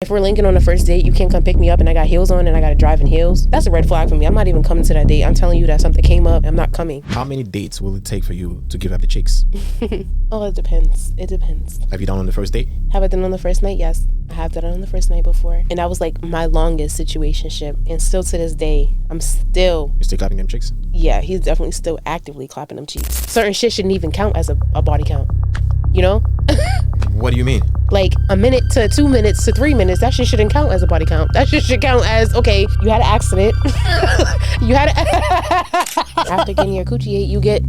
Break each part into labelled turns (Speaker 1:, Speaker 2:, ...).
Speaker 1: if we're linking on the first date, you can't come pick me up and I got heels on and I got to drive in heels, that's a red flag for me. I'm not even coming to that date. I'm telling you that something came up. I'm not coming.
Speaker 2: How many dates will it take for you to give up the chicks?
Speaker 1: Oh, it depends. It depends.
Speaker 2: Have you done on the first date?
Speaker 1: Have I done on the first night? Yes. I have done on the first night before. And that was like my longest situationship. And still to this day,
Speaker 2: You're still clapping them chicks?
Speaker 1: Yeah, he's definitely still actively clapping them cheeks. Certain shit shouldn't even count as a body count. You know?
Speaker 2: What do you mean?
Speaker 1: Like a minute to 2 minutes to 3 minutes, that shit shouldn't count as a body count. That shit should count as, okay, you had an accident. You had After getting your coochie ate, you get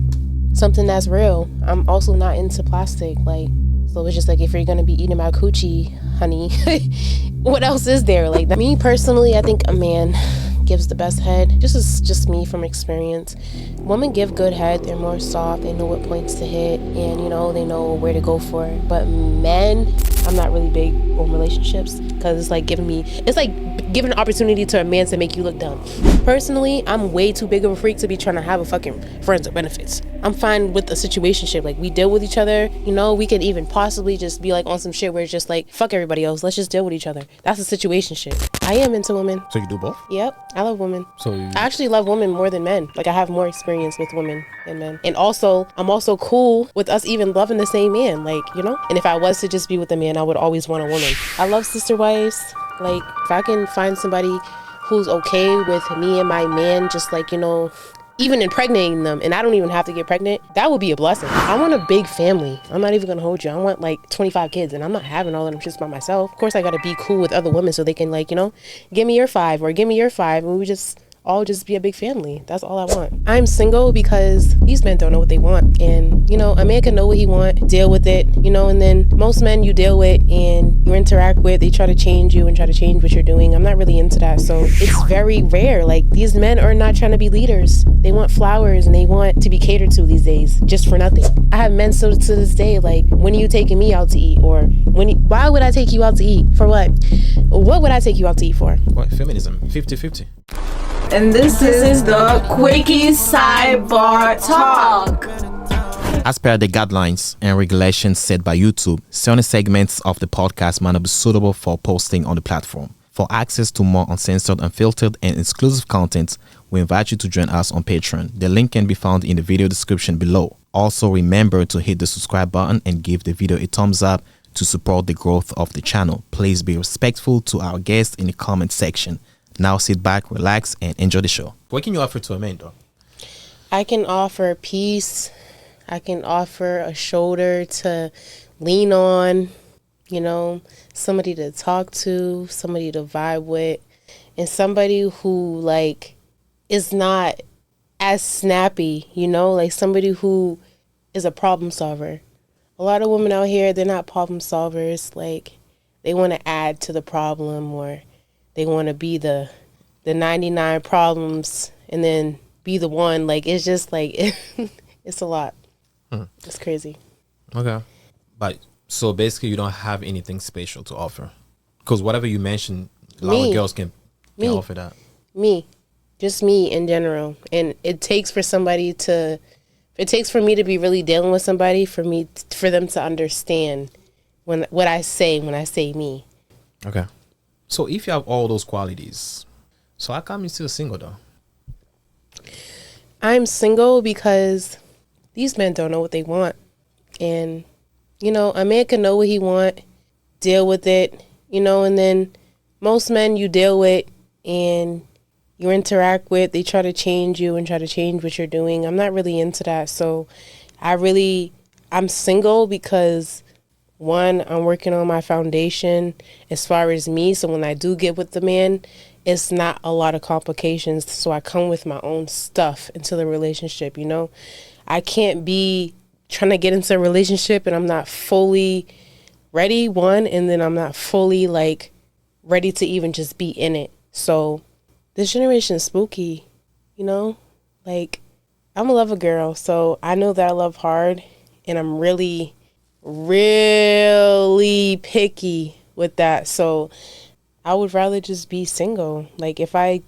Speaker 1: something that's real. I'm also not into plastic. Like, so it's just like, if you're gonna be eating my coochie, honey, what else is there? Like, me personally, I think a man gives the best head. This is just me from experience. Women give good head. They're more soft. They know what points to hit, and you know, they know where to go for it. But men, I'm not really big on relationships because it's like giving an opportunity to a man to make you look dumb. Personally, I'm way too big of a freak to be trying to have a fucking friends with benefits. I'm fine with a situationship. Like, we deal with each other. You know, we could even possibly just be like on some shit where it's just like, fuck everybody else. Let's just deal with each other. That's a situationship. I am into women.
Speaker 2: So you do both?
Speaker 1: Yep. I love women.
Speaker 2: I
Speaker 1: actually love women more than men. Like, I have more experience with women than men. And also, I'm also cool with us even loving the same man. Like, you know? And if I was to just be with a man, I would always want a woman. I love sister wives. Like, if I can find somebody who's okay with me and my man, just like, you know, even impregnating them, and I don't even have to get pregnant, that would be a blessing. I want a big family. I'm not even gonna hold you. I want like 25 kids, and I'm not having all of them just by myself. Of course, I gotta be cool with other women so they can, like, you know, give me your 5 or give me your 5, and we just all just be a big family. That's all I want. I'm single because these men don't know what they want, and you know, a man can know what he want, deal with it, you know. And then most men you deal with and you interact with, they try to change you and try to change what you're doing. I'm not really into that, so it's very rare. Like, these men are not trying to be leaders. They want flowers and they want to be catered to these days, just for nothing. I have men still to this day, like, when are you taking me out to eat? Or why would I take you out to eat? For what? What would I take you out to eat for?
Speaker 2: What? Feminism. 50-50.
Speaker 3: And this is the Quicky Sidebar Talk.
Speaker 2: As per the guidelines and regulations set by YouTube, certain segments of the podcast might not be suitable for posting on the platform. For access to more uncensored, unfiltered, and exclusive content, we invite you to join us on Patreon. The link can be found in the video description below. Also, remember to hit the subscribe button and give the video a thumbs up to support the growth of the channel. Please be respectful to our guests in the comment section. Now sit back, relax, and enjoy the show. What can you offer to a man, though?
Speaker 1: I can offer peace. I can offer a shoulder to lean on, you know, somebody to talk to, somebody to vibe with, and somebody who, like, is not as snappy, you know, like somebody who is a problem solver. A lot of women out here, they're not problem solvers. Like, they want to add to the problem, or they want to be the 99 problems and then be the one. Like, it's just like, it's a lot. It's crazy.
Speaker 2: Okay. But so basically you don't have anything special to offer? Because whatever you mentioned, a lot of girls can offer that. Just me in general. And it takes for me to be really dealing with somebody, for them to understand what I say when I say me. Okay. So if you have all those qualities, so how come you're still single, though?
Speaker 1: I'm single because these men don't know what they want. And, you know, a man can know what he want, deal with it, you know, and then most men you deal with and you interact with, they try to change you and try to change what you're doing. I'm not really into that. So I'm single because, one, I'm working on my foundation as far as me. So when I do get with the man, it's not a lot of complications. So I come with my own stuff into the relationship, you know. I can't be trying to get into a relationship and I'm not fully ready, one, and then I'm not fully, like, ready to even just be in it. So this generation is spooky, you know. Like, I'm a lover girl, so I know that I love hard, and I'm really picky with that. So I would rather just be single. Like, if I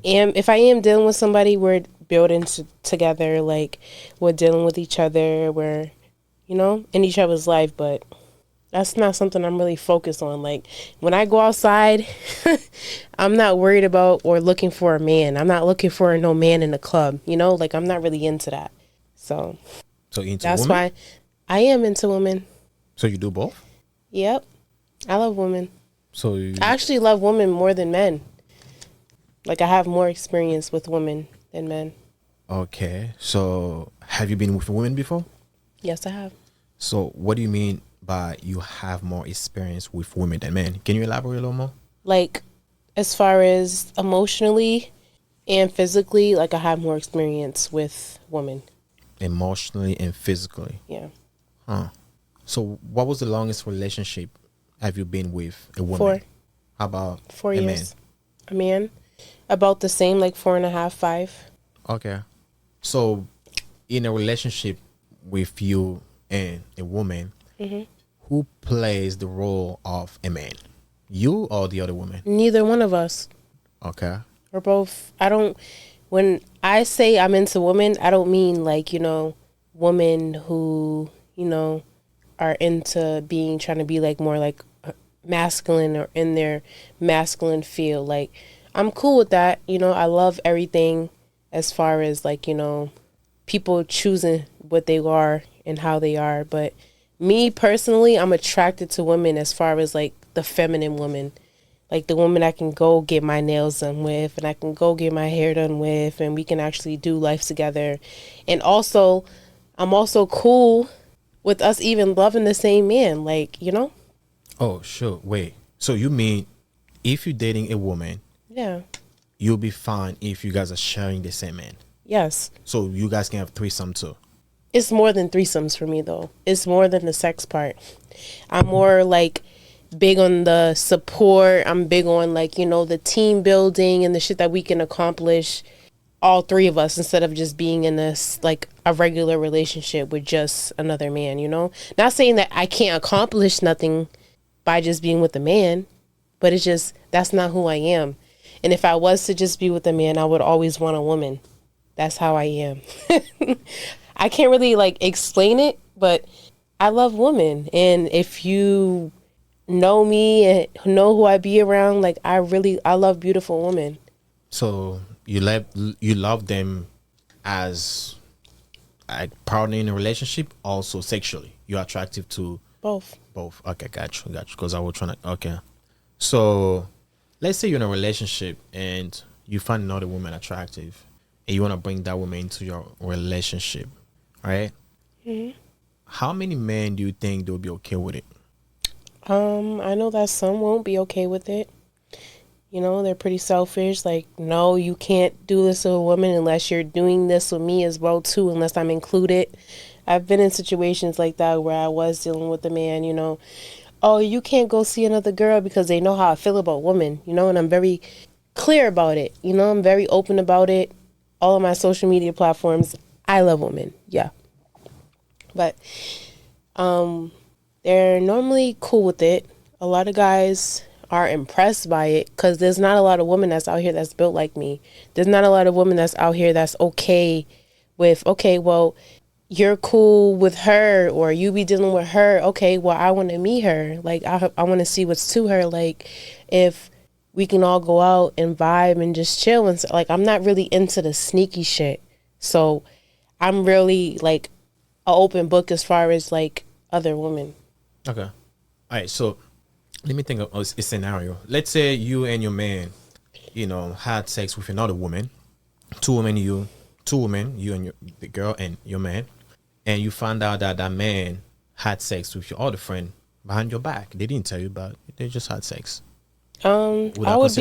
Speaker 1: am dealing with somebody, we're building together, like, we're dealing with each other, we're, you know, in each other's life. But That's not something I'm really focused on. Like when I go outside, I'm not worried about or looking for a man. I'm not looking for no man in the club, you know? Like I'm not really into that. So
Speaker 2: So into
Speaker 1: that's
Speaker 2: women?
Speaker 1: why I am into women.
Speaker 2: So you do both?
Speaker 1: Yep. I love women.
Speaker 2: So you,
Speaker 1: I actually love women more than men. Like I have more experience with women than men.
Speaker 2: okay. So have you been with women before?
Speaker 1: Yes, I have.
Speaker 2: So what do you mean by you have more experience with women than men? Can you elaborate a little more?
Speaker 1: Like as far as emotionally and physically, like I have more experience with women.
Speaker 2: Emotionally and physically.
Speaker 1: Yeah.
Speaker 2: Huh. So what was the longest relationship have you been with a woman?
Speaker 1: 4.
Speaker 2: How about
Speaker 1: 4
Speaker 2: a
Speaker 1: years. A man. About the same, like 4.5, 5.
Speaker 2: man? Okay. So in a relationship with you and a woman, who plays the role of a man? You or the other woman?
Speaker 1: Neither one of us.
Speaker 2: Okay.
Speaker 1: We're both. When I say I'm into women, I don't mean like, women who, are into trying to be like more like masculine or in their masculine feel. Like, I'm cool with that. I love everything as far as like, people choosing what they are and how they are. But me personally, I'm attracted to women as far as like the feminine woman. Like the woman I can go get my nails done with and I can go get my hair done with and we can actually do life together. And also, I'm also cool with us even loving the same man. Like,
Speaker 2: Oh, sure. Wait. So you mean if you're dating a woman,
Speaker 1: Yeah.
Speaker 2: you'll be fine if you guys are sharing the same man.
Speaker 1: Yes.
Speaker 2: So you guys can have threesome too.
Speaker 1: It's more than threesomes for me though. It's more than the sex part. I'm more like big on the support. I'm big on like, the team building and the shit that we can accomplish, all 3 of us, instead of just being in this like a regular relationship with just another man, Not saying that I can't accomplish nothing by just being with a man, but it's just that's not who I am. And if I was to just be with a man, I would always want a woman. That's how I am. I can't really like explain it, but I love women. And if you know me and know who I be around, like I love beautiful women.
Speaker 2: So you love them as a partner in a relationship, also sexually. You're attractive to
Speaker 1: Both.
Speaker 2: both. Okay, got you. Because I was trying to. Okay, so let's say you're in a relationship and you find another woman attractive, and you want to bring that woman into your relationship, right? How many men do you think they'll be okay with it?
Speaker 1: I know that some won't be okay with it. They're pretty selfish. Like, no, you can't do this to a woman unless you're doing this with me as well too, unless I'm included. I've been in situations like that where I was dealing with a man, oh, you can't go see another girl because they know how I feel about women, and I'm very clear about it. I'm very open about it. All of my social media platforms, I love women. Yeah. But they're normally cool with it. A lot of guys are impressed by it because there's not a lot of women that's out here that's built like me. There's not a lot of women that's out here that's okay with, okay, well, you're cool with her or you be dealing with her. Okay, well, I want to meet her. Like, I want to see what's to her. Like, if we can all go out and vibe and just chill. And like, I'm not really into the sneaky shit. So I'm really like an open book as far as like other women.
Speaker 2: Okay. All right. So let me think of a scenario. Let's say you and your man, had sex with another woman. Two women, you and the girl and your man, and you find out that that man had sex with your other friend behind your back. They didn't tell you, but they just had sex.
Speaker 1: I would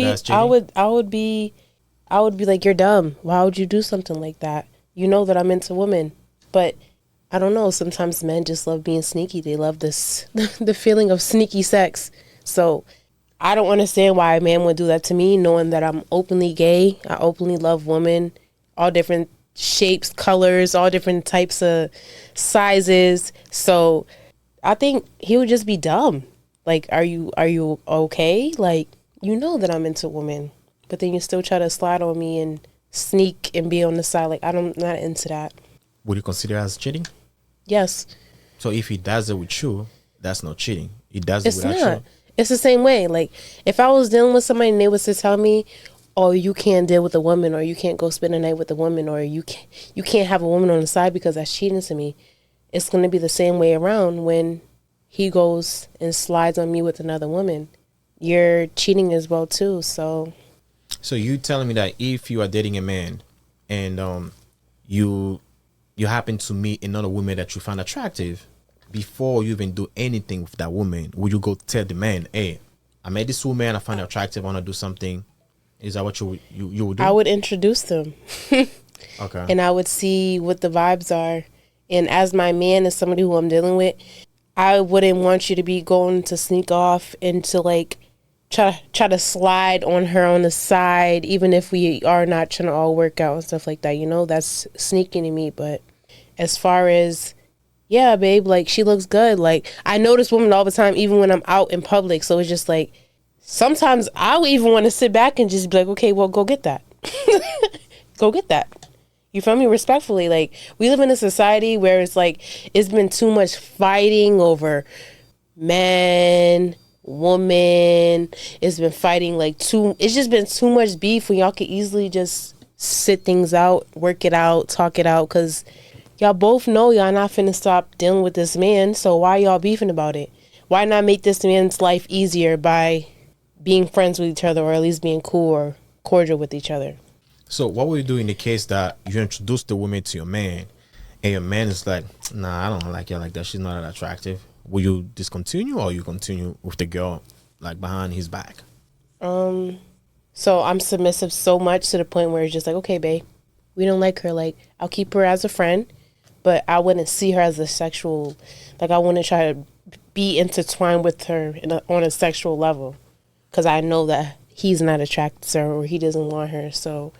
Speaker 1: be like, you're dumb. Why would you do something like that? You know that I'm into women, but I don't know. Sometimes men just love being sneaky. They love this, the feeling of sneaky sex. So I don't understand why a man would do that to me, knowing that I'm openly gay. I openly love women, all different shapes, colors, all different types of sizes. So I think he would just be dumb. Like, are you okay? Like, that I'm into women, but then you still try to slide on me and sneak and be on the side. Like, I'm not into that.
Speaker 2: Would you consider as cheating?
Speaker 1: Yes.
Speaker 2: So if he does it with you, that's not cheating. He does
Speaker 1: It's
Speaker 2: it without
Speaker 1: not.
Speaker 2: you.
Speaker 1: It's the same way. Like, if I was dealing with somebody and they was to tell me, "Oh, you can't deal with a woman, or you can't go spend a night with a woman, or you can't have a woman on the side because that's cheating to me," it's gonna be the same way around when he goes and slides on me with another woman. You're cheating as well too. So
Speaker 2: So you telling me that if you are dating a man and you happen to meet another woman that you find attractive, before you even do anything with that woman, would you go tell the man, "Hey, I met this woman, I find her attractive, I want to do something"? Is that what you would do?
Speaker 1: I would introduce them.
Speaker 2: Okay.
Speaker 1: And I would see what the vibes are. And as my man, as somebody who I'm dealing with, I wouldn't want you to be going to sneak off and to like try to slide on her on the side, even if we are not trying to all work out and stuff like that. That's sneaking to me. But as far as, yeah, babe, like, she looks good. Like, I notice women all the time, even when I'm out in public. So it's just like, sometimes I'll even want to sit back and just be like, okay, well, go get that. Go get that. You feel me? Respectfully. Like, we live in a society where it's like, it's been too much fighting over man, woman. It's been fighting like it's just been too much beef when y'all could easily just sit things out, work it out, talk it out. Because y'all both know y'all not finna stop dealing with this man. So why y'all beefing about it? Why not make this man's life easier by being friends with each other, or at least being cool or cordial with each other?
Speaker 2: So what would you do in the case that you introduce the woman to your man and your man is like, "Nah, I don't like her like that. She's not that attractive"? Will you discontinue, or you continue with the girl like behind his back?
Speaker 1: So I'm submissive so much to the point where it's just like, okay, babe, we don't like her. Like, I'll keep her as a friend, but I wouldn't see her as a sexual, like, I wouldn't try to be intertwined with her on a sexual level, because I know that he's not attracted to her or he doesn't want her. So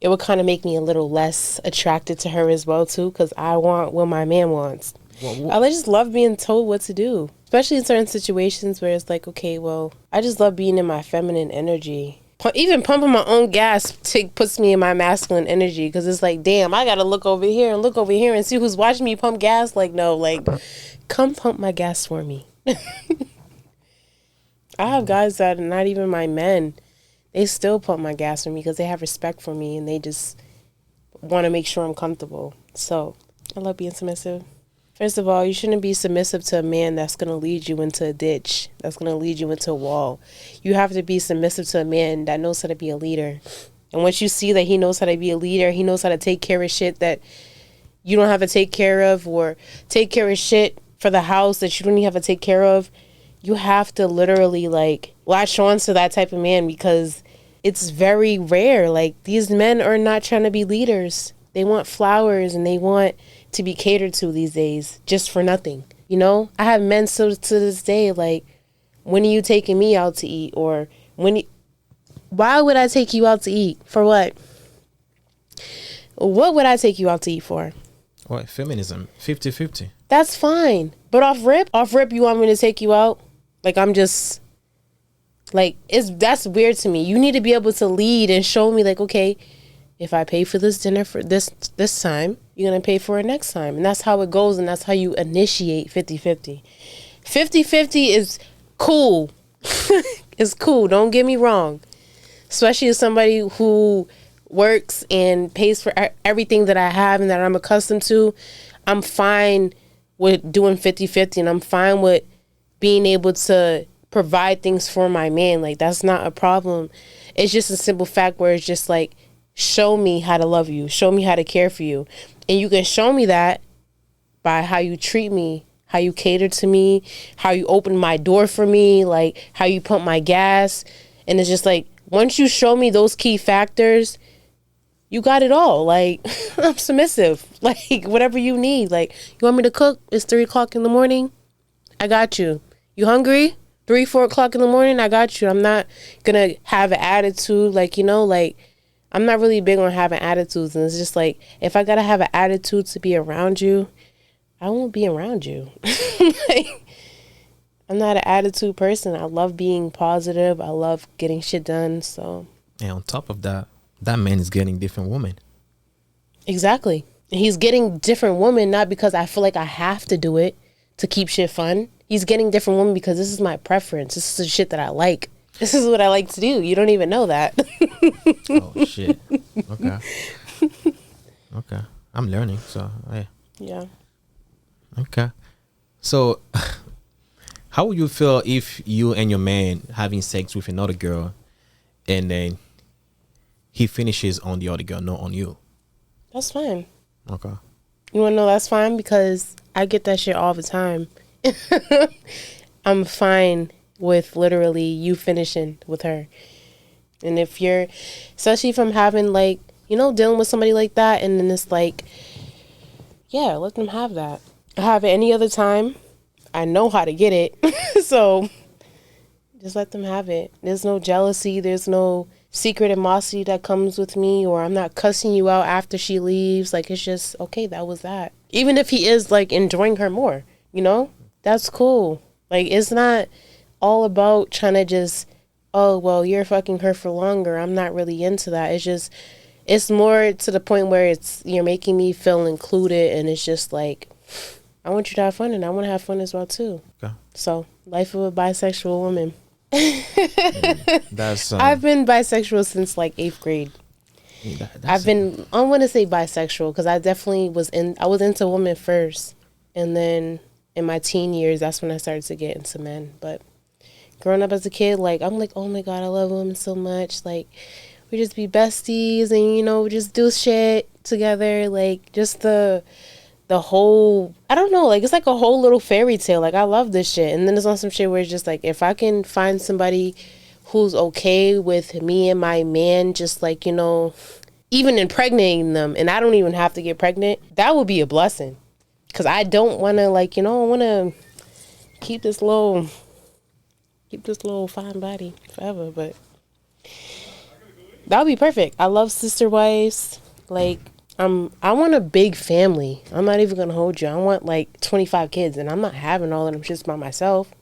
Speaker 1: it would kind of make me a little less attracted to her as well too, because I want what my man wants. I just love being told what to do, especially in certain situations where it's like, okay, well, I just love being in my feminine energy. Even pumping my own gas puts me in my masculine energy, because it's like, damn, I gotta look over here and see who's watching me pump gas. Like, no, like, come pump my gas for me. I have guys that are not even my men. They still pump my gas for me because they have respect for me and they just want to make sure I'm comfortable. So I love being submissive. First of all, you shouldn't be submissive to a man that's going to lead you into a ditch, that's going to lead you into a wall. You have to be submissive to a man that knows how to be a leader. And once you see that he knows how to be a leader, he knows how to take care of shit that you don't have to take care of, or take care of shit for the house that you don't even have to take care of, you have to literally like latch on to that type of man, because it's very rare. Like, these men are not trying to be leaders. They want flowers and they want to be catered to these days just for nothing. I have men so to this day, like, when are you taking me out to eat? Or why would I take you out to eat? For what? What would I take you out to eat for?
Speaker 2: What? Feminism, 50-50.
Speaker 1: That's fine. But off rip, you want me to take you out? Like, I'm just, like, that's weird to me. You need to be able to lead and show me, like, okay, if I pay for this dinner for this time, you're going to pay for it next time. And that's how it goes, and that's how you initiate 50-50. 50-50 is cool. It's cool. Don't get me wrong. Especially as somebody who works and pays for everything that I have and that I'm accustomed to. I'm fine with doing 50-50, and I'm fine with being able to provide things for my man. Like, that's not a problem. It's just a simple fact where it's just like, show me how to love you, show me how to care for you. And you can show me that by how you treat me, how you cater to me, how you open my door for me, like how you pump my gas. And it's just like, once you show me those key factors, you got it all. Like, I'm submissive. Like, whatever you need. Like, you want me to cook? It's 3 o'clock in the morning. I got you. You hungry? 3-4 o'clock in the morning. I got you. I'm not gonna have an attitude. Like, like, I'm not really big on having attitudes. And it's just like, if I gotta have an attitude to be around you, I won't be around you. Like, I'm not an attitude person. I love being positive. I love getting shit done. So,
Speaker 2: and on top of that, that man is getting different women.
Speaker 1: Exactly. He's getting different women, not because I feel like I have to do it to keep shit fun. He's getting different women because this is my preference. This is the shit that I like. This is what I like to do. You don't even know that.
Speaker 2: Oh shit. Okay. Okay. I'm learning. So
Speaker 1: yeah.
Speaker 2: Okay. So, how would you feel if you and your man having sex with another girl, and then he finishes on the other girl, not on you?
Speaker 1: That's fine.
Speaker 2: Okay.
Speaker 1: You want to know that's fine? Because I get that shit all the time. I'm fine with literally you finishing with her. And if you're, especially if I'm having like, you know, dealing with somebody like that, and then it's like, yeah, let them have that. I have it any other time. I know how to get it. So just let them have it. There's no jealousy. There's no secret animosity that comes with me, or I'm not cussing you out after she leaves. Like, it's just, okay, that was that. Even if he is like enjoying her more, you know, that's cool. Like, it's not all about trying to just, oh, well, you're fucking her for longer. I'm not really into that. It's just, it's more to the point where it's, you're making me feel included, and it's just like, I want you to have fun, and I want to have fun as well too. Okay. So, life of a bisexual woman.
Speaker 2: That's
Speaker 1: I've been bisexual since like 8th grade. I want to say bisexual because I definitely was into women first, and then in my teen years, that's when I started to get into men. But growing up as a kid, like, I'm like, oh my God, I love women so much. Like, we just be besties, and, you know, we just do shit together. Like, just the whole, I don't know, like, it's like a whole little fairy tale. Like, I love this shit. And then there's on some shit where it's just like, if I can find somebody who's okay with me and my man just, like, you know, even impregnating them, and I don't even have to get pregnant, that would be a blessing. Because I don't want to, like, you know, I want to keep this little fine body forever. But that would be perfect. I love sister wives. Like, I want a big family. I'm not even gonna hold you. I want like 25 kids, and I'm not having all of them just by myself.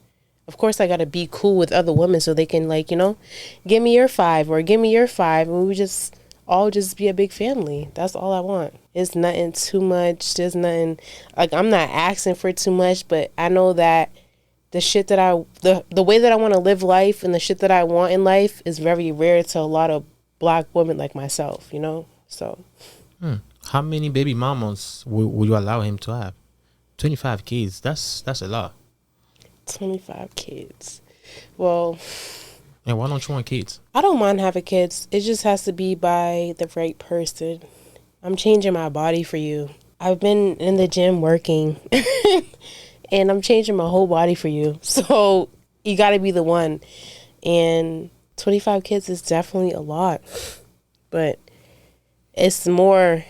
Speaker 1: Of course, I gotta be cool with other women so they can, like, you know, give me your 5 or give me your 5, and we just all just be a big family. That's all I want. It's nothing too much. There's nothing, like, I'm not asking for too much, but I know that the shit that the way that I want to live life and the shit that I want in life is very rare to a lot of black women like myself, you know? So.
Speaker 2: How many baby mamas would you allow him to have? 25 kids. That's a lot. 25
Speaker 1: kids. Well.
Speaker 2: And why don't you want kids?
Speaker 1: I don't mind having kids. It just has to be by the right person. I'm changing my body for you. I've been in the gym working. And I'm changing my whole body for you. So you got to be the one. And 25 kids is definitely a lot. But it's more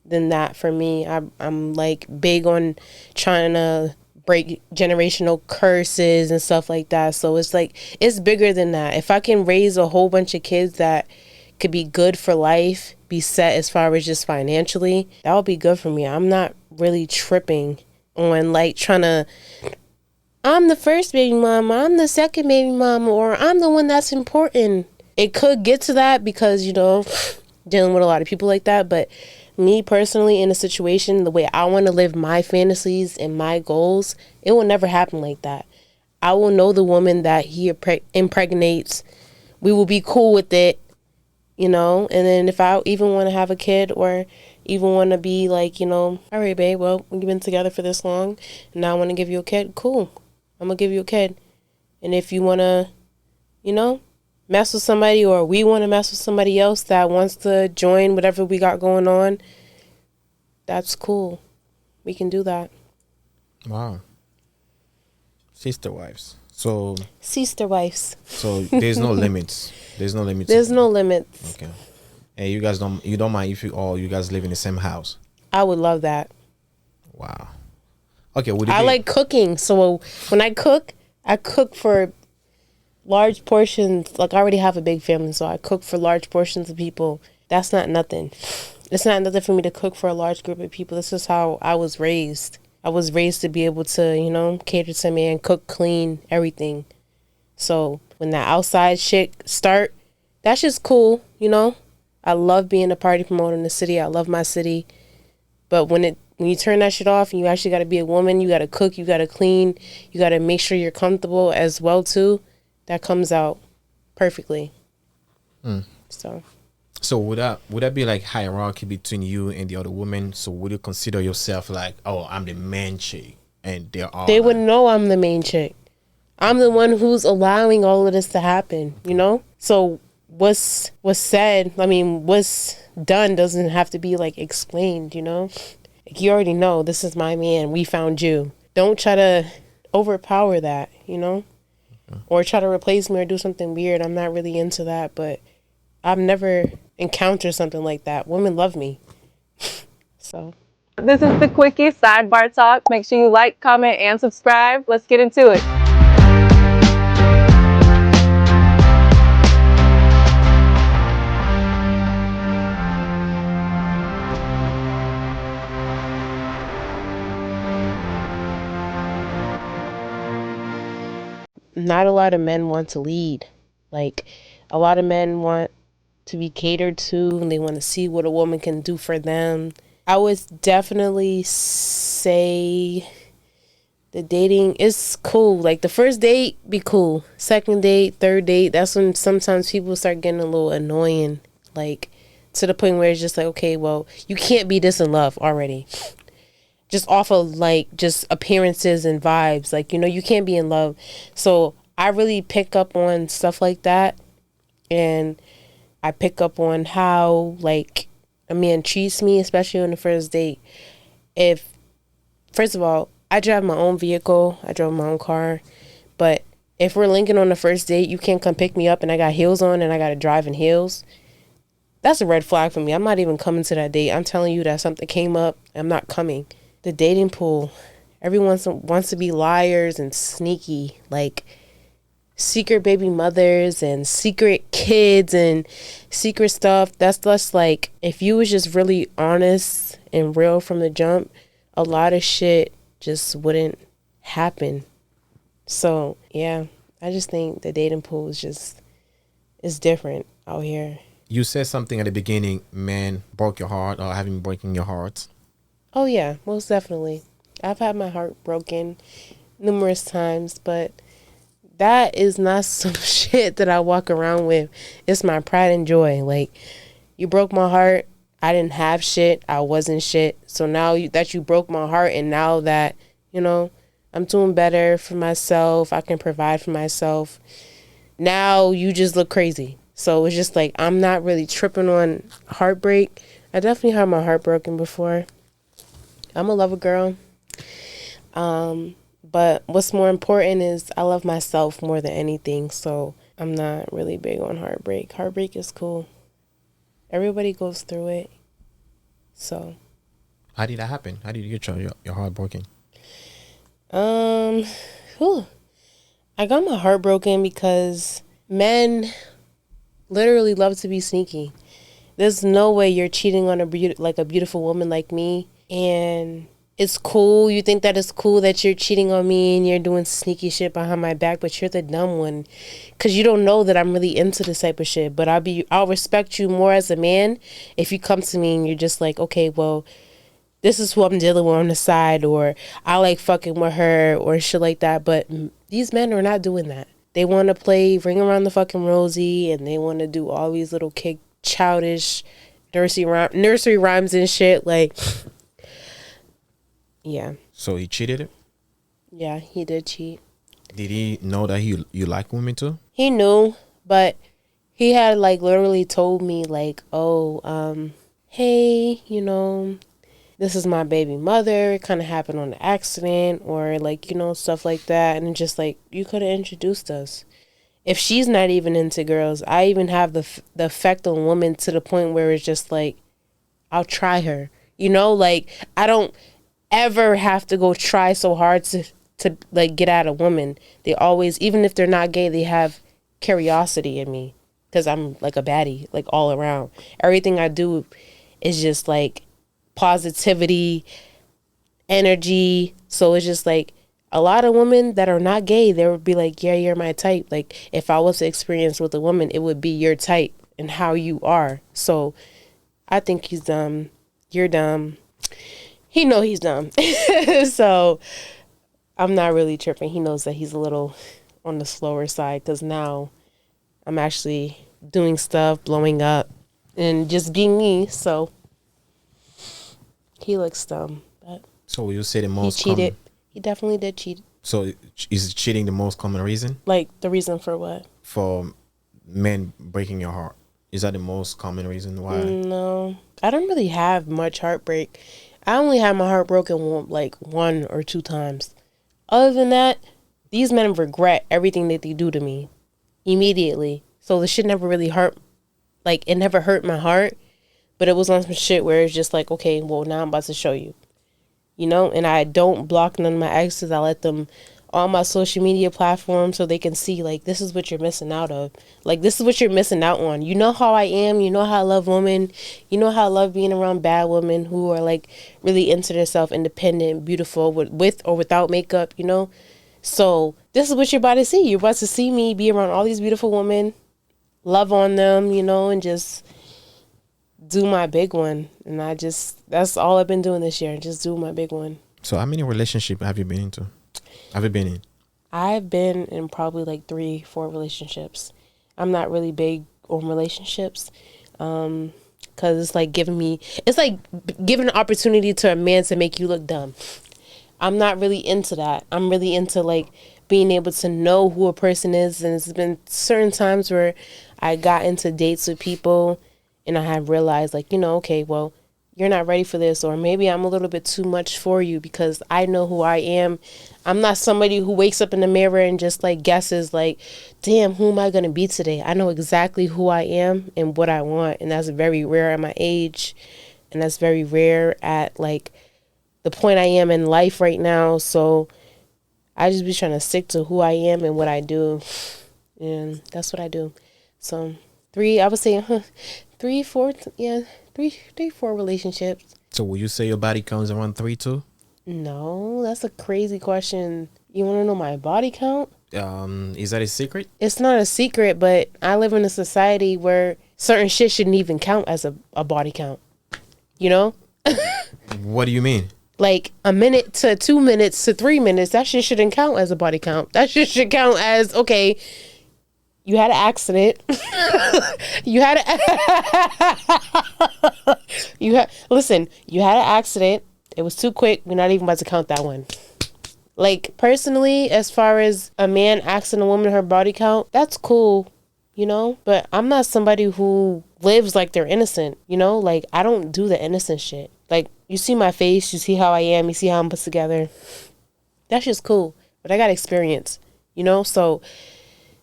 Speaker 1: than that for me. I'm like big on trying to break generational curses and stuff like that. So it's like, it's bigger than that. If I can raise a whole bunch of kids that could be good for life, be set as far as just financially, that would be good for me. I'm not really tripping on like trying to, I'm the first baby mama, I'm the second baby mama, or I'm the one that's important. It could get to that because, you know, dealing with a lot of people like that, but me personally in a situation, the way I want to live my fantasies and my goals, it will never happen like that. I will know the woman that he impregnates. We will be cool with it, you know, and then if I even want to have a kid or even want to be like, you know, all right, babe, well, we've been together for this long, and now I want to give you a kid, cool. I'm going to give you a kid. And if you want to, you know, mess with somebody, or we want to mess with somebody else that wants to join whatever we got going on, that's cool. We can do that.
Speaker 2: Wow. Sister wives. So
Speaker 1: there's
Speaker 2: no limits. There's no limits.
Speaker 1: There's no limits.
Speaker 2: Okay. And you guys don't mind if you guys live in the same house?
Speaker 1: I would love that.
Speaker 2: Wow. Okay.
Speaker 1: I like cooking, so when I cook for large portions. Like, I already have a big family, so I cook for large portions of people. That's not nothing. It's not nothing for me to cook for a large group of people. This is how I was raised. I was raised to be able to, you know, cater to me and cook, clean, everything. So when that outside shit start, that's just cool, you know. I love being a party promoter in the city. I love my city. But when when you turn that shit off and you actually got to be a woman, you got to cook, you got to clean, you got to make sure you're comfortable as well too. That comes out perfectly.
Speaker 2: So would that be like hierarchy between you and the other women? So would you consider yourself like, oh, I'm the main chick, and
Speaker 1: they wouldn't know I'm the main chick. I'm the one who's allowing all of this to happen, you know? So what's said, I mean, what's done doesn't have to be like explained, you know? Like, you already know this is my man. We found you. Don't try to overpower that, you know? Or try to replace me or do something weird. I'm not really into that, but I've never encountered something like that. Women love me. So
Speaker 3: This is the Quickie Sidebar Talk. Make sure you like, comment, and subscribe. Let's get into it.
Speaker 1: not a lot of men want to lead. Like, a lot of men want to be catered to and they want to see what a woman can do for them. I would definitely say the dating is cool. Like, the first date, be cool. Second date, third date, that's when sometimes people start getting a little annoying. Like, to the point where it's just like, okay, well, you can't be this in love already. Just off of, like, just appearances and vibes. Like, you know, you can't be in love. So I really pick up on stuff like that. And I pick up on how, like, a man treats me, especially on the first date. First of all, I drive my own vehicle. I drove my own car. But if we're linking on the first date, you can't come pick me up and I got heels on and I got to drive in heels. That's a red flag for me. I'm not even coming to that date. I'm telling you that something came up. I'm not coming. The dating pool. Everyone wants to be liars and sneaky. Like, secret baby mothers and secret kids and secret stuff. That's just like, if you was just really honest and real from the jump, a lot of shit just wouldn't happen. So, yeah, I just think the dating pool is different out here.
Speaker 2: You said something at the beginning, man broke your heart or having breaking your heart.
Speaker 1: Oh, yeah, most definitely. I've had my heart broken numerous times, but that is not some shit that I walk around with. It's my pride and joy. Like, you broke my heart. I didn't have shit. I wasn't shit. So now that you broke my heart, and now that, you know, I'm doing better for myself, I can provide for myself, now you just look crazy. So it's just like, I'm not really tripping on heartbreak. I definitely had my heart broken before. I'm a lover girl. But what's more important is I love myself more than anything. So I'm not really big on heartbreak. Heartbreak is cool. Everybody goes through it. So.
Speaker 2: How did that happen? How did you get your heart broken?
Speaker 1: I got my heart broken because men literally love to be sneaky. There's no way you're cheating on a beautiful woman like me, and it's cool. You think that it's cool that you're cheating on me and you're doing sneaky shit behind my back, but you're the dumb one because you don't know that I'm really into this type of shit. But I'll respect you more as a man if you come to me and you're just like, okay, well, this is who I'm dealing with on the side, or I like fucking with her or shit like that. But these men are not doing that. They want to play Ring Around the Fucking Rosie, and they want to do all these little childish nursery rhymes and shit. Like, yeah.
Speaker 2: So he cheated?
Speaker 1: Yeah, he did cheat.
Speaker 2: Did he know that you like women too?
Speaker 1: He knew, but he had like literally told me like, oh, hey, you know, this is my baby mother. It kind of happened on an accident, or like, you know, stuff like that. And just like, you could have introduced us. If she's not even into girls, I even have the effect on women to the point where it's just like, I'll try her. You know, like, I don't ever have to go try so hard to like get at a woman. They always, even if they're not gay, they have curiosity in me because I'm like a baddie, like all around. Everything I do is just like positivity, energy. So it's just like a lot of women that are not gay, they would be like, yeah, you're my type. Like, if I was to experience with a woman, it would be your type and how you are. So I think he's dumb. You're dumb. he know he's dumb. So I'm not really tripping. He knows that he's a little on the slower side because now I'm actually doing stuff, blowing up, and just being me. So he looks dumb, but
Speaker 2: So will you say the
Speaker 1: he
Speaker 2: most
Speaker 1: cheated.
Speaker 2: common?
Speaker 1: He definitely did cheat.
Speaker 2: So is cheating the most common reason
Speaker 1: Like the reason for what?
Speaker 2: for men breaking your heart? Is that the most common reason why?
Speaker 1: No, I don't really have much heartbreak. I only had my heart broken like 1 or 2 times. Other than that, these men regret everything that they do to me immediately. So the shit never really hurt. Like, it never hurt my heart, but it was on some shit where it's just like, okay, well, now I'm about to show you. You know? And I don't block none of my exes. I let them on my social media platforms so they can see, like, this is what you're missing out of. Like, this is what you're missing out on. You know how I am. You know how I love women. You know how I love being around bad women who are, like, really into themselves, independent, beautiful, with or without makeup, you know? So this is what you're about to see. You're about to see me be around all these beautiful women, love on them, you know, and just do my big one. And that's all I've been doing this year. Just do my big one.
Speaker 2: So how many relationships have you been into? Have you been in?
Speaker 1: I've been in probably like 3-4 relationships. I'm not really big on relationships. Cause it's like giving an opportunity to a man to make you look dumb. I'm not really into that. I'm really into like being able to know who a person is. And it's been certain times where I got into dates with people and I have realized like, you know, okay, well, you're not ready for this, or maybe I'm a little bit too much for you because I know who I am. I'm not somebody who wakes up in the mirror and just like guesses like, damn, who am I going to be today? I know exactly who I am and what I want. And that's very rare at my age. And that's very rare at like the point I am in life right now. So I just be trying to stick to who I am and what I do. And that's what I do. So I would say 3, 4, yeah, 4 relationships.
Speaker 2: So will you say your body counts around 3 too?
Speaker 1: No, that's a crazy question. You want to know my body count?
Speaker 2: Is that a secret?
Speaker 1: It's not a secret, but I live in a society where certain shit shouldn't even count as a body count. You know?
Speaker 2: What do you mean?
Speaker 1: Like a minute to 2 minutes to 3 minutes, that shit shouldn't count as a body count. That shit should count as, okay, you had an accident. you had an accident. It was too quick. We're not even about to count that one. Like, personally, as far as a man asking a woman her body count, that's cool, you know? But I'm not somebody who lives like they're innocent, you know? Like, I don't do the innocent shit. Like, you see my face, you see how I am, you see how I'm put together. That's just cool. But I got experience, you know? So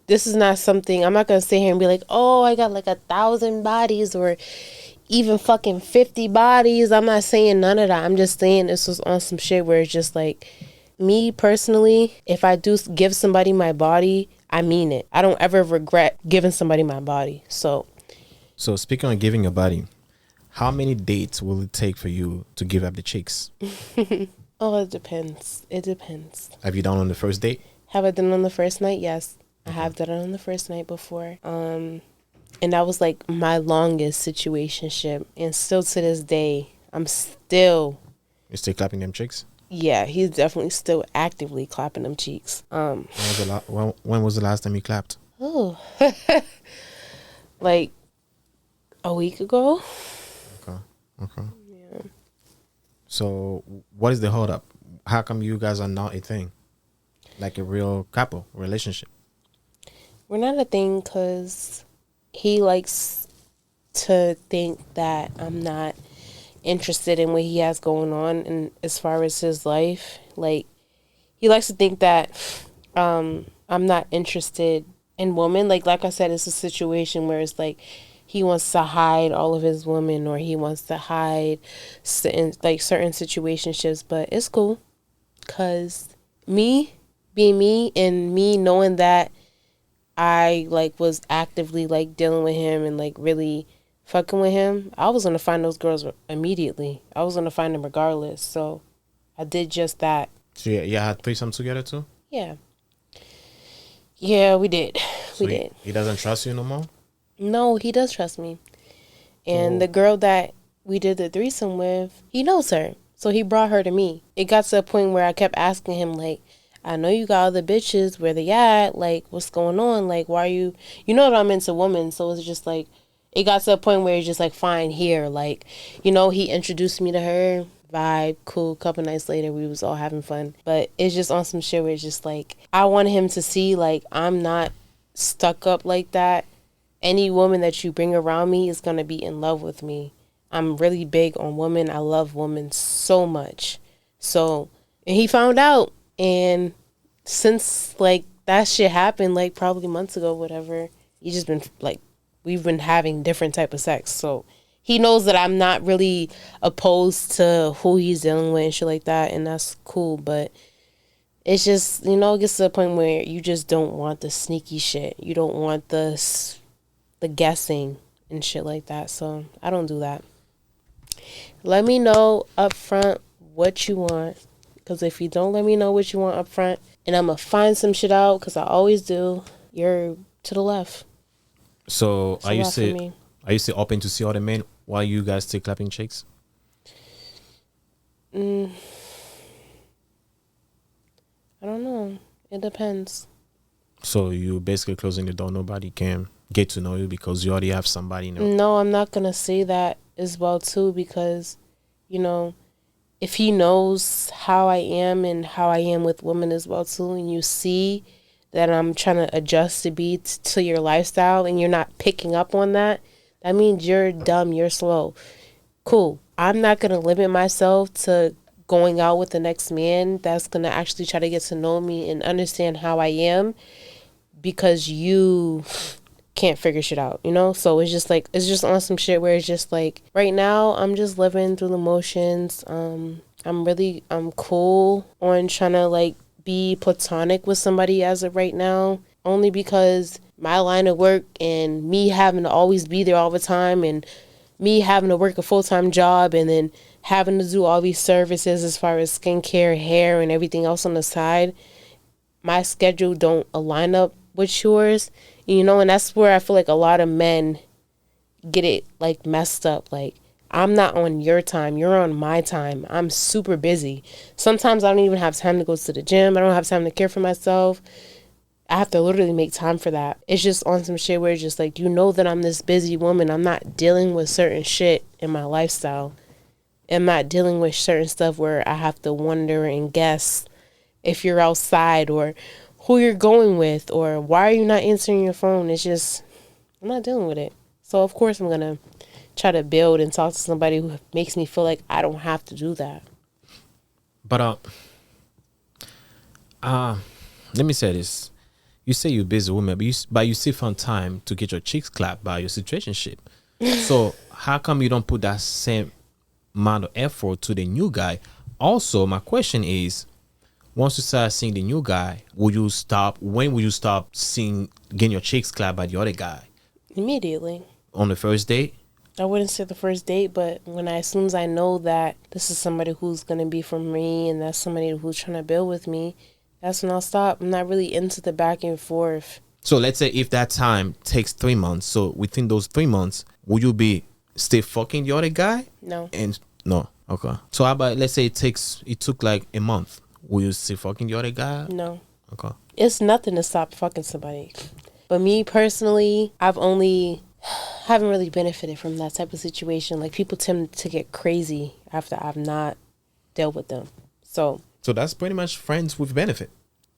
Speaker 1: this is not something, I'm not going to sit here and be like, oh, I got like 1,000 bodies or even fucking 50 bodies. I'm not saying none of that. I'm just saying this was on some shit where it's just like, me personally, if I do give somebody my body, I mean it. I don't ever regret giving somebody my body. So
Speaker 2: speaking of giving your body, how many dates will it take for you to give up the chicks?
Speaker 1: Oh, it depends. It depends.
Speaker 2: Have you done on the first date?
Speaker 1: Have I done it on the first night? Yes. I have done it on the first night before. And that was like my longest situationship. And still to this day, You're still
Speaker 2: clapping them chicks?
Speaker 1: Yeah, he's definitely still actively clapping them cheeks.
Speaker 2: When was the last time you clapped?
Speaker 1: Oh, like a week ago.
Speaker 2: Okay.
Speaker 1: Yeah.
Speaker 2: So what is the hold up? How come you guys are not a thing? Like a real couple relationship?
Speaker 1: We're not a thing because he likes to think that I'm not interested in what he has going on, and as far as his life, like he likes to think that I'm not interested in women. Like I said, it's a situation where it's like he wants to hide all of his women, or he wants to hide certain situationships. But it's cool, cause me being me and me knowing that I like was actively like dealing with him and like really fucking with him, I was gonna find those girls immediately. I was gonna find them regardless. So I did just that.
Speaker 2: So you had threesome together too?
Speaker 1: Yeah, we did.
Speaker 2: So we did. He doesn't trust you no more?
Speaker 1: No, he does trust me. And the girl that we did the threesome with, he knows her. So he brought her to me. It got to a point where I kept asking him, like, I know you got other bitches. Where they at? Like, what's going on? Like, why are you... You know that I'm into women. So it's just like... It got to a point where it's just like, fine, here. Like, you know, he introduced me to her. Vibe, cool. Couple nights later, we was all having fun. But it's just on some shit where it's just like... I want him to see, like, I'm not stuck up like that. Any woman that you bring around me is going to be in love with me. I'm really big on women. I love women so much. So, and he found out. And since, like, that shit happened, like, probably months ago, whatever, he just been, like, we've been having different type of sex. So, he knows that I'm not really opposed to who he's dealing with and shit like that. And that's cool. But it's just, you know, it gets to a point where you just don't want the sneaky shit. You don't want the guessing and shit like that. So, I don't do that. Let me know up front what you want. Because if you don't let me know what you want up front, and I'm going to find some shit out, because I always do, you're to the left.
Speaker 2: So are you still open to see other men while you guys still clapping chicks?
Speaker 1: I don't know. It depends.
Speaker 2: So you basically closing the door. Nobody can get to know you because you already have somebody.
Speaker 1: No, I'm not going to say that as well, too, because, you know, if he knows how I am and how I am with women as well, too, and you see that I'm trying to adjust to be to your lifestyle and you're not picking up on that, that means you're dumb, you're slow. Cool. I'm not going to limit myself to going out with the next man that's going to actually try to get to know me and understand how I am because you can't figure shit out, you know? So it's just like, it's just on some shit where it's just like, right now I'm just living through the motions. I'm cool on trying to like be platonic with somebody as of right now, only because my line of work and me having to always be there all the time and me having to work a full-time job and then having to do all these services as far as skincare, hair, and everything else on the side, my schedule don't align up with yours. You know, and that's where I feel like a lot of men get it, like, messed up. Like, I'm not on your time. You're on my time. I'm super busy. Sometimes I don't even have time to go to the gym. I don't have time to care for myself. I have to literally make time for that. It's just on some shit where it's just like, you know that I'm this busy woman. I'm not dealing with certain shit in my lifestyle. I'm not dealing with certain stuff where I have to wonder and guess if you're outside or who you're going with, or why are you not answering your phone? It's just, I'm not dealing with it. So, of course, I'm going to try to build and talk to somebody who makes me feel like I don't have to do that.
Speaker 2: But, let me say this. You say you're a busy woman, but you still found time to get your cheeks clapped by your situationship. So, how come you don't put that same amount of effort to the new guy? Also, my question is, once you start seeing the new guy, when will you stop getting your cheeks clapped by the other guy?
Speaker 1: Immediately.
Speaker 2: On the first date?
Speaker 1: I wouldn't say the first date, but as soon as I know that this is somebody who's going to be for me and that's somebody who's trying to build with me, that's when I'll stop. I'm not really into the back and forth.
Speaker 2: So let's say if that time takes 3 months, so within those 3 months, will you be still fucking the other guy?
Speaker 1: No.
Speaker 2: No. Okay. So how about, let's say it took like a month. Will you still fucking the other guy?
Speaker 1: No.
Speaker 2: Okay.
Speaker 1: It's nothing to stop fucking somebody. But me personally, haven't really benefited from that type of situation. Like, people tend to get crazy after I've not dealt with them. So
Speaker 2: that's pretty much friends with benefit.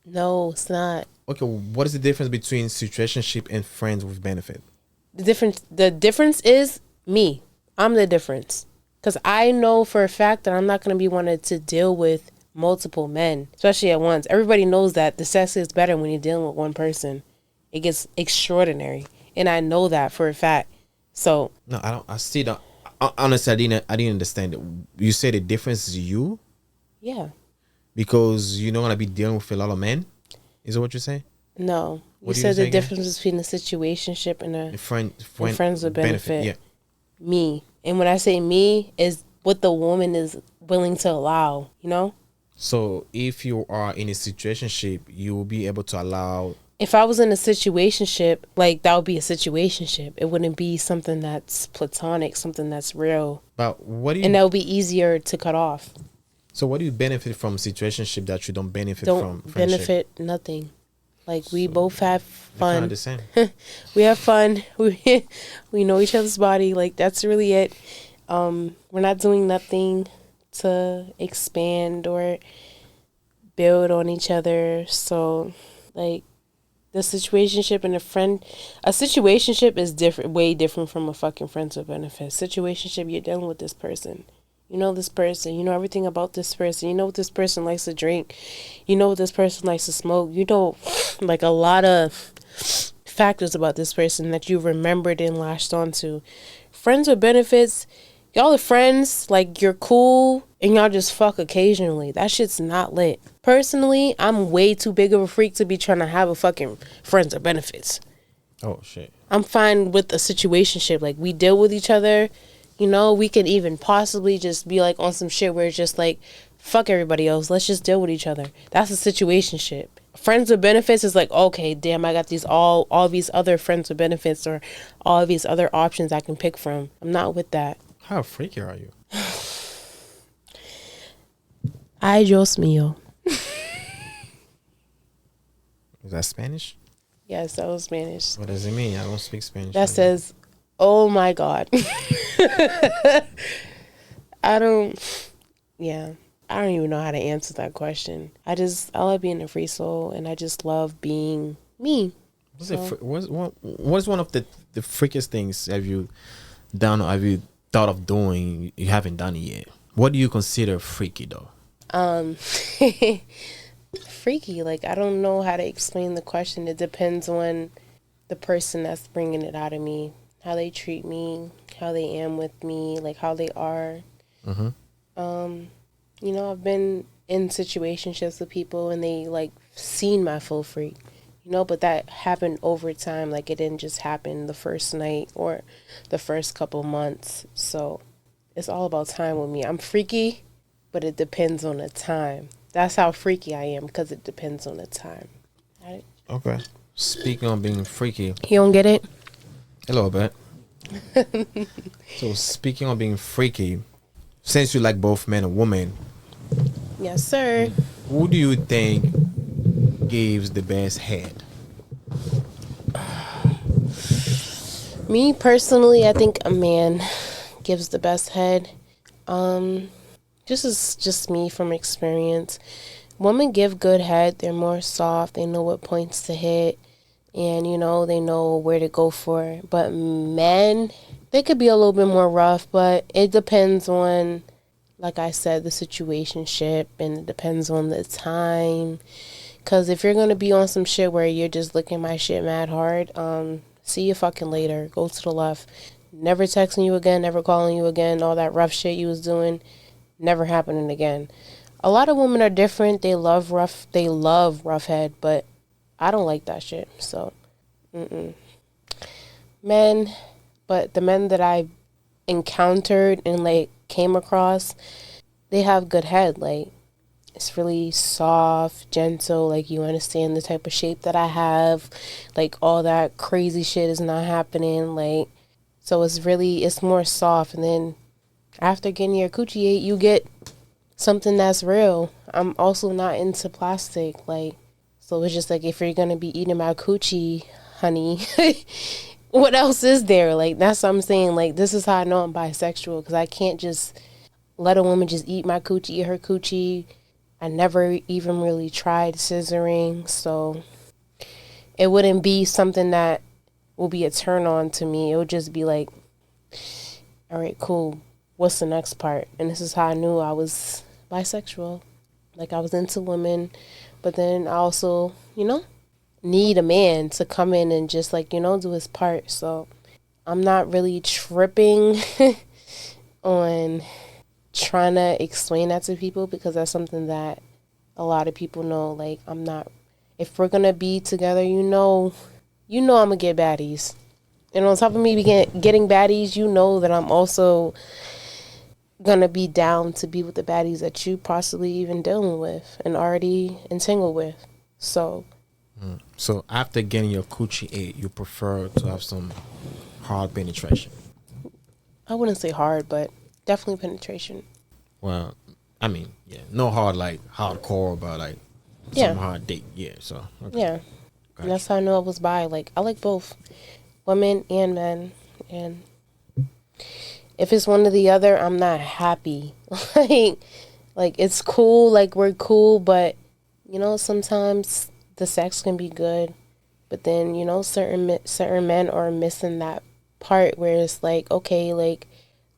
Speaker 1: No, it's not.
Speaker 2: Okay, what is the difference between situationship and friends with benefit?
Speaker 1: The difference is me. I'm the difference. Because I know for a fact that I'm not going to be wanted to deal with multiple men, especially at once. Everybody knows that the sex is better when you're dealing with one person. It gets extraordinary. And I know that for a fact. So
Speaker 2: no, I don't. I still don't. Honestly, I didn't understand it. You said the difference is you?
Speaker 1: Yeah.
Speaker 2: Because you're not gonna be dealing with a lot of men? Is that what you're saying?
Speaker 1: No. You said the difference between a situationship and a friends with benefit.
Speaker 2: Yeah.
Speaker 1: Me. And when I say me, is what the woman is willing to allow, you know?
Speaker 2: So if you are in a situationship, you will be able to allow
Speaker 1: if I was in a situationship, like that would be a situationship. It wouldn't be something that's platonic, something that's real.
Speaker 2: But what do you?
Speaker 1: And that would be easier to cut off.
Speaker 2: So what do you benefit from situationship that you don't benefit
Speaker 1: Don't
Speaker 2: from friendship?
Speaker 1: benefit nothing. Like we both have
Speaker 2: Kind
Speaker 1: fun.
Speaker 2: of the same.
Speaker 1: We have fun. We know each other's body. Like that's really it. We're not doing nothing to expand or build on each other. So like the situationship and a situationship is different, way different from a fucking friends with benefits. Situationship, you're dealing with this person. You know this person. You know everything about this person. You know what this person likes to drink. You know what this person likes to smoke. You know, like a lot of factors about this person that you remembered and latched onto. Friends with benefits, y'all are friends. Like, you're cool and y'all just fuck occasionally. That shit's not lit. Personally, I'm way too big of a freak to be trying to have a fucking friends with benefits.
Speaker 2: Oh, shit.
Speaker 1: I'm fine with a situationship. Like, we deal with each other. You know, we can even possibly just be like on some shit where it's just like, fuck everybody else. Let's just deal with each other. That's a situationship. Friends with benefits is like, okay, damn, I got these all these other friends with benefits or all these other options I can pick from. I'm not with that.
Speaker 2: How freaky are you?
Speaker 1: Ay, Dios mío.
Speaker 2: Is that Spanish?
Speaker 1: Yes, that was Spanish.
Speaker 2: What does it mean? I don't speak Spanish.
Speaker 1: That says, oh my God. I don't even know how to answer that question. I love being a free soul and I just love being me.
Speaker 2: What's one of the freakiest things have you done or have you thought of doing you haven't done it yet? What do you consider freaky though?
Speaker 1: Freaky, like I don't know how to explain the question. It depends on the person that's bringing it out of me, how they treat me, how they am with me, like how they are. You know, I've been in situationships with people and they like seen my full freak, you know, but that happened over time. Like it didn't just happen the first night or the first couple months. So it's all about time with me. I'm freaky, but it depends on the time. That's how freaky I am, because it depends on the time. Right?
Speaker 2: Okay. Speaking on being freaky.
Speaker 1: You don't get it?
Speaker 2: A little bit. So speaking on being freaky, since you like both men and women,
Speaker 1: Yes, sir.
Speaker 2: who do you think gives the best head?
Speaker 1: Me personally, I think a man gives the best head. This is just me from experience. Women give good head. They're more soft. They know what points to hit. And, you know, they know where to go for. But men, they could be a little bit more rough. But it depends on, like I said, the situationship. And it depends on the time. Because if you're going to be on some shit where you're just looking my shit mad hard, see you fucking later. Go to the left. Never texting you again. Never calling you again. All that rough shit you was doing. Never happening again. A lot of women are different. They love rough head, but I don't like that shit. So, men, but the men that I encountered and like came across, they have good head. Like it's really soft, gentle. Like you understand the type of shape that I have. Like all that crazy shit is not happening. Like so, it's more soft, and then after getting your coochie ate, you get something that's real. I'm also not into plastic. Like, so it's just like, if you're going to be eating my coochie, honey, what else is there? Like, that's what I'm saying. Like, this is how I know I'm bisexual, because I can't just let a woman just eat my coochie, eat her coochie. I never even really tried scissoring. So it wouldn't be something that will be a turn on to me. It would just be like, all right, cool. What's the next part? And this is how I knew I was bisexual. Like I was into women, but then I also, you know, need a man to come in and just like, you know, do his part. So I'm not really tripping on trying to explain that to people, because that's something that a lot of people know. Like I'm not, if we're going to be together, you know I'm going to get baddies. And on top of me getting baddies, you know that I'm also gonna be down to be with the baddies that you possibly even dealing with and already entangled with. So
Speaker 2: So after getting your coochie ate, you prefer to have some hard penetration.
Speaker 1: I wouldn't say hard, but definitely penetration.
Speaker 2: Well, I mean, yeah, no hard like hardcore, but like
Speaker 1: Yeah.
Speaker 2: some hard date. Yeah. So okay.
Speaker 1: Yeah.
Speaker 2: Gotcha.
Speaker 1: And that's how I knew I was bi. Like, I like both women and men. And if it's one or the other, I'm not happy. like it's cool. Like, we're cool, but, you know, sometimes the sex can be good. But then, you know, certain men are missing that part where it's like, okay, like,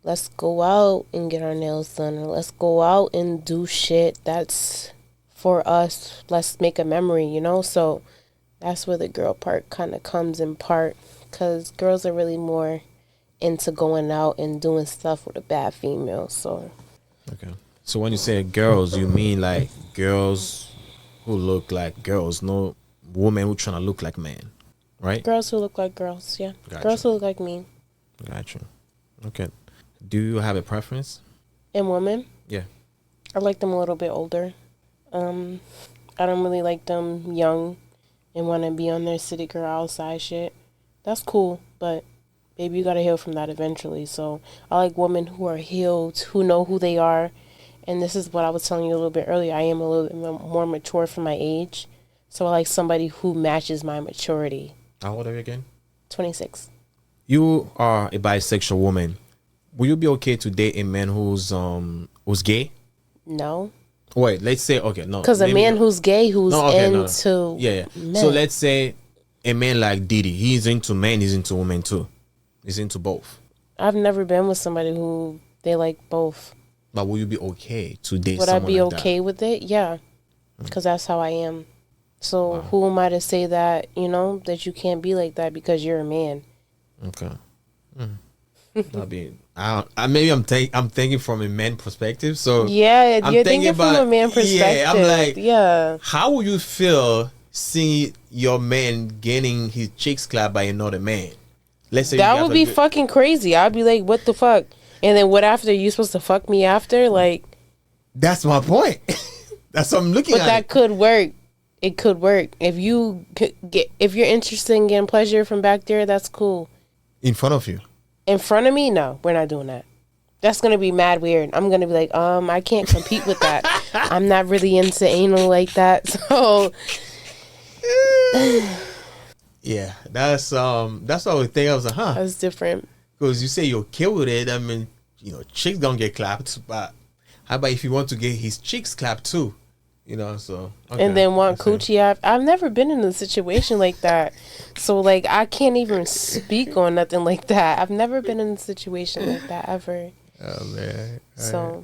Speaker 1: let's go out and get our nails done, or let's go out and do shit that's for us. Let's make a memory, you know? So that's where the girl part kind of comes in part, because girls are really more into going out and doing stuff with a bad female. So
Speaker 2: Okay. So when you say girls, you mean like girls who look like girls, no women who trying to look like men, right?
Speaker 1: girls who look like girls, yeah.
Speaker 2: Gotcha.
Speaker 1: Girls who look like me.
Speaker 2: Gotcha. Okay. Do you have a preference?
Speaker 1: And women,
Speaker 2: Yeah.
Speaker 1: I like them a little bit older. I don't really like them young and want to be on their city girl outside shit. That's cool, but baby, you gotta heal from that eventually. So I like women who are healed, who know who they are. And this is what I was telling you a little bit earlier. I am a little bit more mature for my age. So I like somebody who matches my maturity.
Speaker 2: How old are you again?
Speaker 1: 26.
Speaker 2: You are a bisexual woman. Will you be okay to date a man who's gay?
Speaker 1: No.
Speaker 2: Wait, let's say okay, no.
Speaker 1: Because a
Speaker 2: maybe
Speaker 1: man
Speaker 2: no.
Speaker 1: who's gay, who's
Speaker 2: No, okay, no.
Speaker 1: into
Speaker 2: Yeah.
Speaker 1: men.
Speaker 2: So let's say a man like Diddy, he's into men, he's into women too. He's into both.
Speaker 1: I've never been with somebody who they like both.
Speaker 2: But will you be okay to date
Speaker 1: Would I
Speaker 2: someone
Speaker 1: be
Speaker 2: like
Speaker 1: okay with it? Yeah. Because that's how I am. So who am I to say that, you know, that you can't be like that because you're a man?
Speaker 2: that? Okay. That'd be. Maybe I'm thinking from a man perspective. So
Speaker 1: Yeah,
Speaker 2: I'm
Speaker 1: you're thinking from a man perspective.
Speaker 2: Yeah, I'm like,
Speaker 1: yeah.
Speaker 2: how would you feel seeing your man getting his cheeks clapped by another man? Let's say
Speaker 1: That would be fucking crazy. I'd be like, what the fuck? And then what after? You supposed to fuck me after? Like,
Speaker 2: That's my point. That's what I'm looking
Speaker 1: but
Speaker 2: at.
Speaker 1: that could work. It could work. If you're interested in getting pleasure from back there, that's cool.
Speaker 2: In front of you.
Speaker 1: In front of me, no, we're not doing that. That's gonna be mad weird. I'm gonna be like, I can't compete with that. I'm not really into anal like that. So
Speaker 2: Yeah, that's what I would think. I was like, huh?
Speaker 1: that's different.
Speaker 2: Because you say you're okay with it. I mean, you know, chicks don't get clapped, but how about if you want to get his cheeks clapped too? You know, so okay,
Speaker 1: And then want
Speaker 2: I see.
Speaker 1: coochie. I've never been in a situation like that, so like I can't even speak on nothing like that. I've never been in a situation like that ever.
Speaker 2: Oh man.
Speaker 1: So